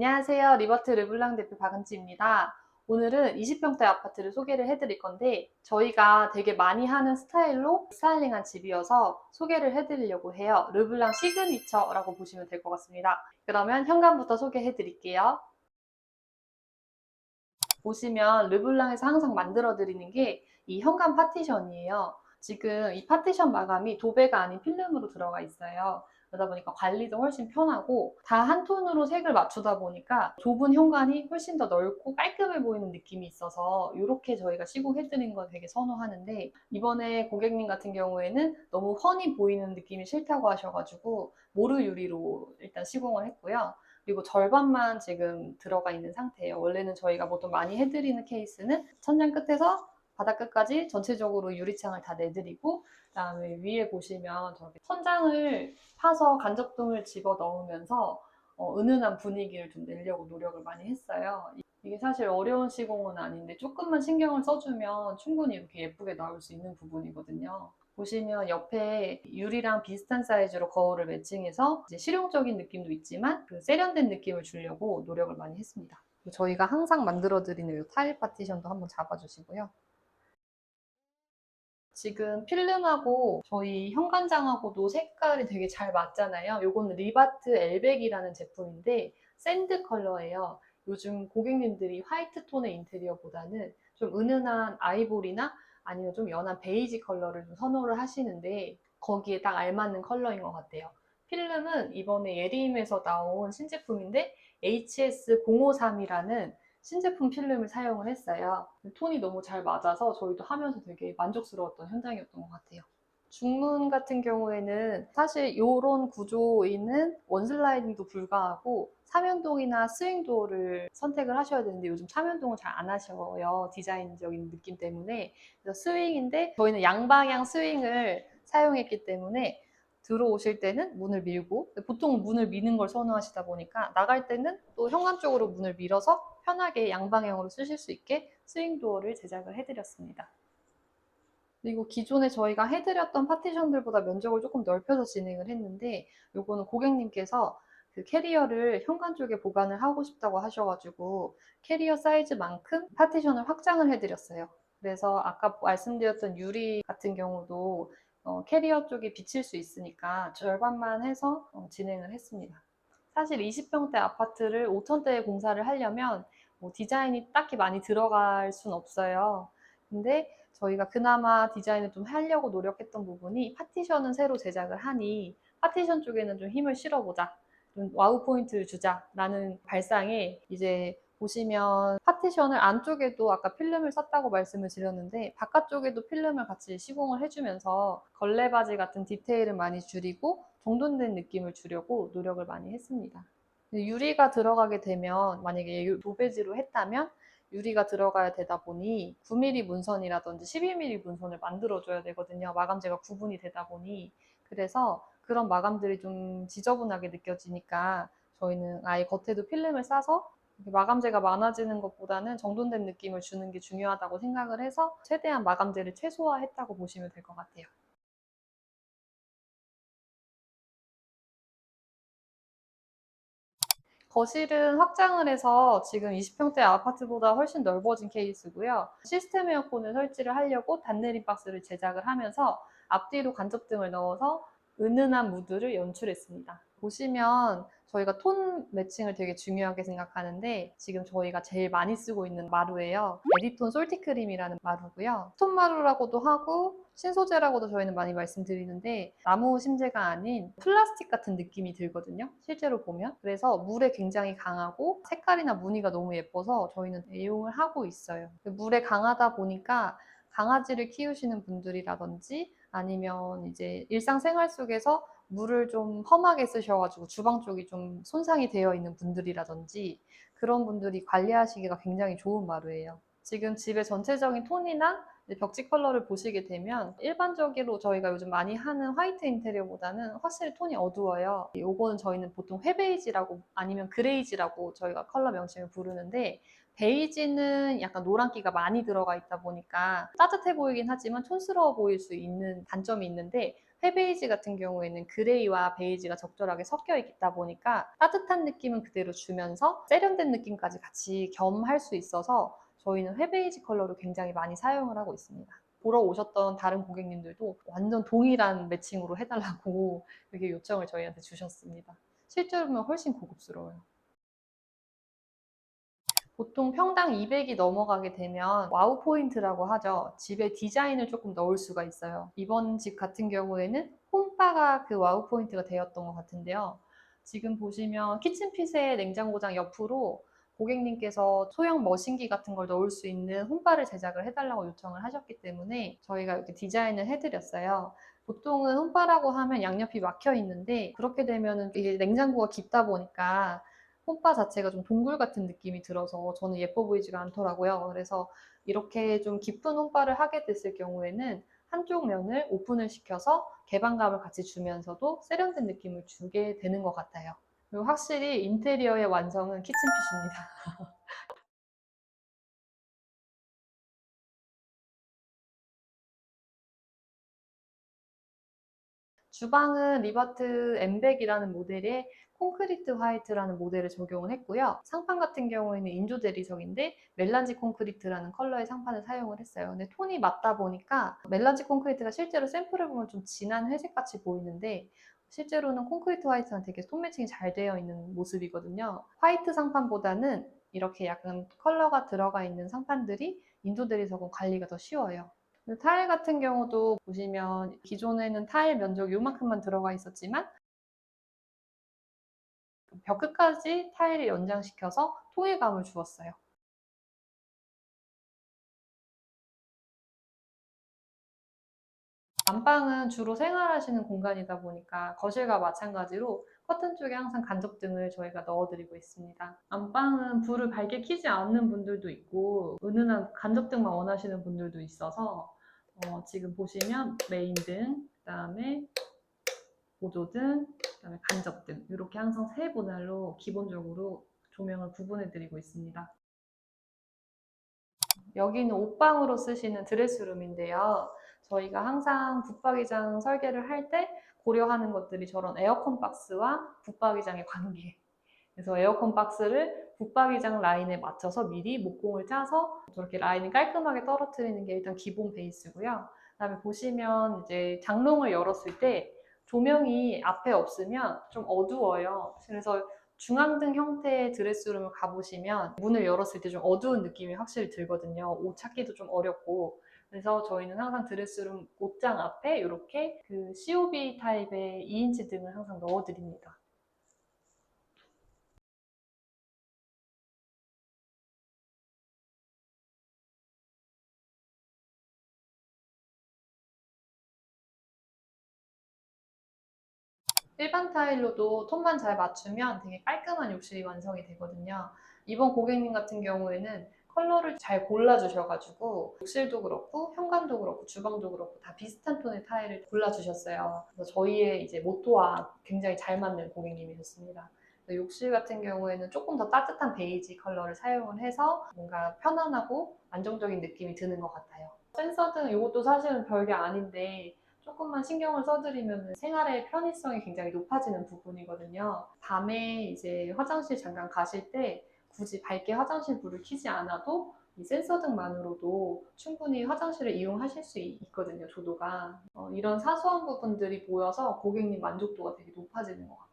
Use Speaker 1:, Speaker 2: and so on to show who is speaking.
Speaker 1: 안녕하세요. 리버트 르블랑 대표 박은지입니다. 오늘은 20평대 아파트를 소개를 해드릴 건데 저희가 되게 많이 하는 스타일로 스타일링한 집이어서 소개를 해드리려고 해요. 르블랑 시그니처라고 보시면 될 것 같습니다. 그러면 현관부터 소개해드릴게요. 보시면 르블랑에서 항상 만들어드리는 게 이 현관 파티션이에요. 지금 이 파티션 마감이 도배가 아닌 필름으로 들어가 있어요. 그러다 보니까 관리도 훨씬 편하고 다 한 톤으로 색을 맞추다 보니까 좁은 현관이 훨씬 더 넓고 깔끔해 보이는 느낌이 있어서 이렇게 저희가 시공해드린 거 되게 선호하는데 이번에 고객님 같은 경우에는 너무 훤히 보이는 느낌이 싫다고 하셔가지고 모루 유리로 일단 시공을 했고요. 그리고 절반만 지금 들어가 있는 상태예요. 원래는 저희가 보통 많이 해드리는 케이스는 천장 끝에서 바닥 끝까지 전체적으로 유리창을 다 내드리고 그다음에 위에 보시면 저렇게 천장을 파서 간접등을 집어 넣으면서 은은한 분위기를 좀 내려고 노력을 많이 했어요. 이게 사실 어려운 시공은 아닌데 조금만 신경을 써주면 충분히 이렇게 예쁘게 나올 수 있는 부분이거든요. 보시면 옆에 유리랑 비슷한 사이즈로 거울을 매칭해서 이제 실용적인 느낌도 있지만 그 세련된 느낌을 주려고 노력을 많이 했습니다. 저희가 항상 만들어드리는 이 타일 파티션도 한번 잡아주시고요. 지금 필름하고 저희 현관장하고도 색깔이 되게 잘 맞잖아요. 요거는 리바트 엘백이라는 제품인데 샌드 컬러예요. 요즘 고객님들이 화이트 톤의 인테리어보다는 좀 은은한 아이보리나 아니면 좀 연한 베이지 컬러를 좀 선호를 하시는데 거기에 딱 알맞는 컬러인 것 같아요. 필름은 이번에 예림에서 나온 신제품인데 HS053이라는 신제품 필름을 사용을 했어요. 톤이 너무 잘 맞아서 저희도 하면서 되게 만족스러웠던 현장이었던 것 같아요. 중문 같은 경우에는 사실 이런 구조에는 원슬라이딩도 불가하고 삼연동이나 스윙도어를 선택을 하셔야 되는데 요즘 삼연동은 잘 안 하셔요. 디자인적인 느낌 때문에. 그래서 스윙인데 저희는 양방향 스윙을 사용했기 때문에 들어오실 때는 문을 밀고 보통 문을 미는 걸 선호하시다 보니까 나갈 때는 또 현관 쪽으로 문을 밀어서 편하게 양방향으로 쓰실 수 있게 스윙도어를 제작을 해드렸습니다. 그리고 기존에 저희가 해드렸던 파티션들보다 면적을 조금 넓혀서 진행을 했는데 요거는 고객님께서 그 캐리어를 현관 쪽에 보관을 하고 싶다고 하셔가지고 캐리어 사이즈만큼 파티션을 확장을 해드렸어요. 그래서 아까 말씀드렸던 유리 같은 경우도 캐리어 쪽이 비칠 수 있으니까 절반만 해서 진행을 했습니다. 사실 20평대 아파트를 5톤대에 공사를 하려면 뭐 디자인이 딱히 많이 들어갈 순 없어요. 근데 저희가 그나마 디자인을 좀 하려고 노력했던 부분이 파티션은 새로 제작을 하니 파티션 쪽에는 좀 힘을 실어보자. 좀 와우 포인트를 주자라는 발상에 이제 보시면 파티션을 안쪽에도 아까 필름을 썼다고 말씀을 드렸는데 바깥쪽에도 필름을 같이 시공을 해주면서 걸레바지 같은 디테일을 많이 줄이고 정돈된 느낌을 주려고 노력을 많이 했습니다. 유리가 들어가게 되면 만약에 도배지로 했다면 유리가 들어가야 되다 보니 9mm 문선이라든지 12mm 문선을 만들어줘야 되거든요. 마감재가 구분이 되다 보니. 그래서 그런 마감들이 좀 지저분하게 느껴지니까 저희는 아예 겉에도 필름을 싸서 마감재가 많아지는 것보다는 정돈된 느낌을 주는 게 중요하다고 생각을 해서 최대한 마감재를 최소화했다고 보시면 될 것 같아요. 거실은 확장을 해서 지금 20평대 아파트보다 훨씬 넓어진 케이스고요. 시스템 에어컨을 설치를 하려고 단내림 박스를 제작을 하면서 앞뒤로 간접등을 넣어서 은은한 무드를 연출했습니다. 보시면 저희가 톤 매칭을 되게 중요하게 생각하는데 지금 저희가 제일 많이 쓰고 있는 마루예요. 에디톤 솔티크림이라는 마루고요. 톤 마루라고도 하고 신소재라고도 저희는 많이 말씀드리는데 나무 심재가 아닌 플라스틱 같은 느낌이 들거든요. 실제로 보면. 그래서 물에 굉장히 강하고 색깔이나 무늬가 너무 예뻐서 저희는 애용을 하고 있어요. 물에 강하다 보니까 강아지를 키우시는 분들이라든지 아니면 이제 일상생활 속에서 물을 좀 험하게 쓰셔가지고 주방 쪽이 좀 손상이 되어 있는 분들이라든지 그런 분들이 관리하시기가 굉장히 좋은 마루예요. 지금 집의 전체적인 톤이나 벽지 컬러를 보시게 되면 일반적으로 저희가 요즘 많이 하는 화이트 인테리어보다는 확실히 톤이 어두워요. 요거는 저희는 보통 회베이지라고 아니면 그레이지라고 저희가 컬러 명칭을 부르는데 베이지는 약간 노란기가 많이 들어가 있다 보니까 따뜻해 보이긴 하지만 촌스러워 보일 수 있는 단점이 있는데 회베이지 같은 경우에는 그레이와 베이지가 적절하게 섞여 있다 보니까 따뜻한 느낌은 그대로 주면서 세련된 느낌까지 같이 겸할 수 있어서 저희는 회베이지 컬러를 굉장히 많이 사용을 하고 있습니다. 보러 오셨던 다른 고객님들도 완전 동일한 매칭으로 해달라고 이렇게 요청을 저희한테 주셨습니다. 실제로는 훨씬 고급스러워요. 보통 평당 200이 넘어가게 되면 와우 포인트라고 하죠. 집에 디자인을 조금 넣을 수가 있어요. 이번 집 같은 경우에는 홈바가 그 와우 포인트가 되었던 것 같은데요. 지금 보시면 키친핏의 냉장고장 옆으로 고객님께서 소형 머신기 같은 걸 넣을 수 있는 홈바를 제작을 해달라고 요청을 하셨기 때문에 저희가 이렇게 디자인을 해드렸어요. 보통은 홈바라고 하면 양옆이 막혀 있는데 그렇게 되면은 이게 냉장고가 깊다 보니까 홈바 자체가 좀 동굴 같은 느낌이 들어서 저는 예뻐 보이지가 않더라고요. 그래서 이렇게 좀 깊은 홈바를 하게 됐을 경우에는 한쪽 면을 오픈을 시켜서 개방감을 같이 주면서도 세련된 느낌을 주게 되는 것 같아요. 그리고 확실히 인테리어의 완성은 키친핏입니다. 주방은 리바트 엠백이라는 모델에 콘크리트 화이트라는 모델을 적용을 했고요. 상판 같은 경우에는 인조 대리석인데 멜란지 콘크리트라는 컬러의 상판을 사용을 했어요. 근데 톤이 맞다 보니까 멜란지 콘크리트가 실제로 샘플을 보면 좀 진한 회색 같이 보이는데 실제로는 콘크리트 화이트랑 되게 톤 매칭이 잘 되어 있는 모습이거든요. 화이트 상판보다는 이렇게 약간 컬러가 들어가 있는 상판들이 인조 대리석은 관리가 더 쉬워요. 타일 같은 경우도 보시면 기존에는 타일 면적이 요만큼만 들어가 있었지만 벽 끝까지 타일을 연장시켜서 통일감을 주었어요. 안방은 주로 생활하시는 공간이다 보니까 거실과 마찬가지로 커튼 쪽에 항상 간접등을 저희가 넣어드리고 있습니다. 안방은 불을 밝게 켜지 않는 분들도 있고 은은한 간접등만 원하시는 분들도 있어서 지금 보시면 메인등, 그다음에 보조등, 그다음에 간접등 이렇게 항상 세 분할로 기본적으로 조명을 구분해 드리고 있습니다. 여기는 옷방으로 쓰시는 드레스룸인데요. 저희가 항상 붙박이장 설계를 할 때 고려하는 것들이 저런 에어컨 박스와 붙박이장의 관계. 그래서 에어컨 박스를 붙박이장 라인에 맞춰서 미리 목공을 짜서 저렇게 라인을 깔끔하게 떨어뜨리는 게 일단 기본 베이스고요. 그다음에 보시면 이제 장롱을 열었을 때 조명이 앞에 없으면 좀 어두워요. 그래서 중앙등 형태의 드레스룸을 가보시면 문을 열었을 때 좀 어두운 느낌이 확실히 들거든요. 옷 찾기도 좀 어렵고. 그래서 저희는 항상 드레스룸 옷장 앞에 이렇게 그 COB 타입의 2인치 등을 항상 넣어드립니다. 일반 타일로도 톤만 잘 맞추면 되게 깔끔한 욕실이 완성이 되거든요. 이번 고객님 같은 경우에는 컬러를 잘 골라주셔가지고 욕실도 그렇고 현관도 그렇고 주방도 그렇고 다 비슷한 톤의 타일을 골라주셨어요. 그래서 저희의 이제 모토와 굉장히 잘 맞는 고객님이셨습니다. 욕실 같은 경우에는 조금 더 따뜻한 베이지 컬러를 사용을 해서 뭔가 편안하고 안정적인 느낌이 드는 것 같아요. 센서등 이것도 사실은 별게 아닌데 조금만 신경을 써드리면 생활의 편의성이 굉장히 높아지는 부분이거든요. 밤에 이제 화장실 잠깐 가실 때 굳이 밝게 화장실 불을 켜지 않아도 이 센서등만으로도 충분히 화장실을 이용하실 수 있거든요, 조도가. 이런 사소한 부분들이 모여서 고객님 만족도가 되게 높아지는 것 같아요.